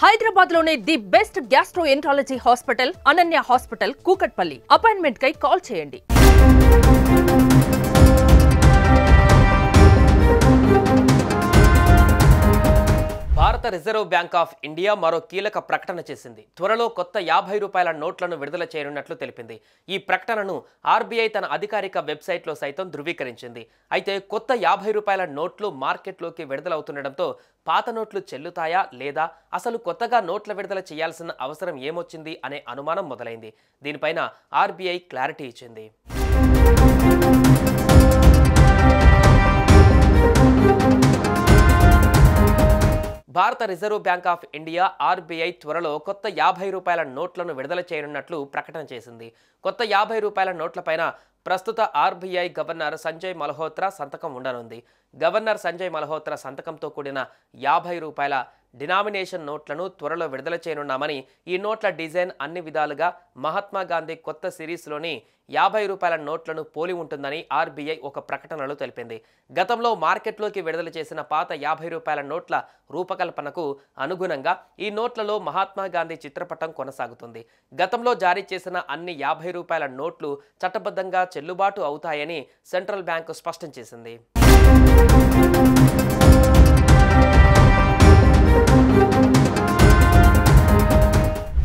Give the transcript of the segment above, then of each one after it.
హైదరాబాద్ లోనే the best gastroenterology hospital Ananya hospital Kukatpally. Appointment కై call చేయండి. భారత రిజర్వ్ బ్యాంక్ ఆఫ్ ఇండియా మరో కీలక ప్రకటన చేసింది. త్వరలో కొత్త 50 రూపాయల నోట్లను విడుదల చేయనున్నట్లు తెలిపింది. ఈ ప్రకటనను ఆర్బీఐ తన అధికారిక వెబ్సైట్లో సైతం ధృవీకరించింది. అయితే కొత్త 50 రూపాయల నోట్లు మార్కెట్లోకి విడుదలవుతుండటంతో పాత నోట్లు చెల్లుతాయా లేదా, అసలు కొత్తగా నోట్ల విడుదల చేయాల్సిన అవసరం ఏమొచ్చింది అనే అనుమానం మొదలైంది. దీనిపైన ఆర్బీఐ క్లారిటీ ఇచ్చింది. భారత reserve bank of India RBI త్వరలో కొత్త 50 రూపాయల నోట్లను విడుదల చేయనున్నట్లు ప్రకటన చేసింది. కొత్త 50 రూపాయల నోట్లపైన ప్రస్తుత ఆర్బీఐ గవర్నర్ సంజయ్ మల్హోత్రా సంతకం ఉండనుంది. గవర్నర్ సంజయ్ మల్హోత్రా సంతకంతో కూడిన 50 రూపాయల డినామినేషన్ నోట్లను త్వరలో విడుదల చేయనున్నామని, ఈ నోట్ల డిజైన్ అన్ని విధాలుగా మహాత్మా గాంధీ కొత్త సిరీస్లోని 50 రూపాయల నోట్లను పోలి ఉంటుందని ఆర్బీఐ ఒక ప్రకటనలో తెలిపింది. గతంలో మార్కెట్లోకి విడుదల చేసిన పాత 50 రూపాయల నోట్ల రూపకల్పనకు అనుగుణంగా ఈ నోట్లలో మహాత్మా గాంధీ చిత్రపటం కొనసాగుతుంది. గతంలో జారీ చేసిన అన్ని 50 రూపాయల నోట్లు చట్టబద్ధంగా చెల్లుబాటు అవుతాయని సెంట్రల్ బ్యాంకు స్పష్టం చేసింది.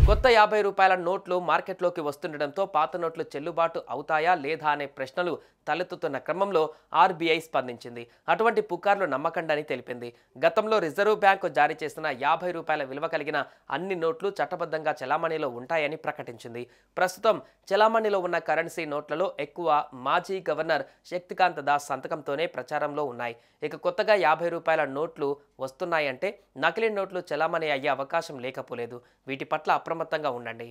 కొత్త 50 రూపాయల నోట్లు మార్కెట్లోకి వస్తుండటంతో పాత నోట్లు చెల్లుబాటు అవుతాయా లేదా అనే ప్రశ్నలు తలెత్తుతున్న క్రమంలో ఆర్బీఐ స్పందించింది. అటువంటి పుకార్లు నమ్మకండని తెలిపింది. గతంలో రిజర్వ్ బ్యాంకు జారీ చేసిన 50 రూపాయల విలువ కలిగిన అన్ని నోట్లు చట్టబద్ధంగా చెలామణిలో ఉంటాయని ప్రకటించింది. ప్రస్తుతం చెలామణిలో ఉన్న కరెన్సీ నోట్లలో ఎక్కువ మాజీ గవర్నర్ శక్తికాంత దాస్ సంతకంతోనే ప్రచారంలో ఉన్నాయి. ఇక కొత్తగా 50 రూపాయల నోట్లు వస్తున్నాయంటే నకిలీ నోట్లు చెలామణి అయ్యే అవకాశం లేకపోలేదు. వీటి పట్ల అప్రమత్తంగా ఉండండి.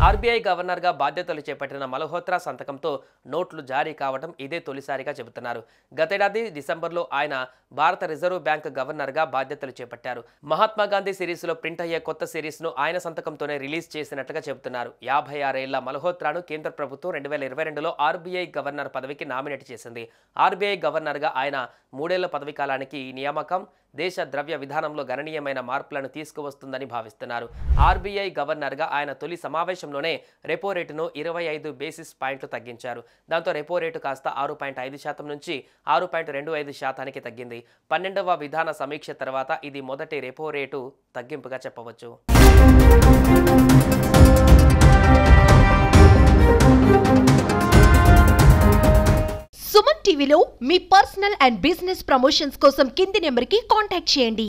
ఆర్బీఐ గవర్నర్గా బాధ్యతలు చేపట్టిన మల్హోత్రా సంతకంతో నోట్లు జారీ కావడం ఇదే తొలిసారిగా చెబుతున్నారు. గతేడాది డిసెంబర్లో ఆయన భారత రిజర్వ్ బ్యాంక్ గవర్నర్గా బాధ్యతలు చేపట్టారు. మహాత్మా గాంధీ సిరీస్లో ప్రింట్ అయ్యే కొత్త సిరీస్ను ఆయన సంతకంతోనే రిలీజ్ చేసినట్లుగా చెబుతున్నారు. 56 ఏళ్ల మల్హోత్రాను కేంద్ర ప్రభుత్వం 2022లో ఆర్బీఐ గవర్నర్ పదవికి నామినేట్ చేసింది. ఆర్బీఐ గవర్నర్గా ఆయన 3 ఏళ్ల పదవీ కాలానికి ఈ నియామకం దేశ ద్రవ్య విధానంలో గణనీయమైన మార్పులను తీసుకువస్తుందని భావిస్తున్నారు. ఆర్బీఐ గవర్నర్గా ఆయన తొలి సమావేశంలోనే రెపో రేటును 25 బేసిస్ పాయింట్లు తగ్గించారు. దాంతో రెపో రేటు కాస్త 6.5% నుంచి 6.25% తగ్గింది. 12వ విధాన సమీక్ష తర్వాత ఇది మొదటి రెపో రేటు తగ్గింపుగా చెప్పవచ్చు. సుమన్ టీవీలో మీ పర్సనల్ అండ్ బిజినెస్ ప్రమోషన్స్ కోసం కింది నెంబర్కి కాంటాక్ట్ చేయండి.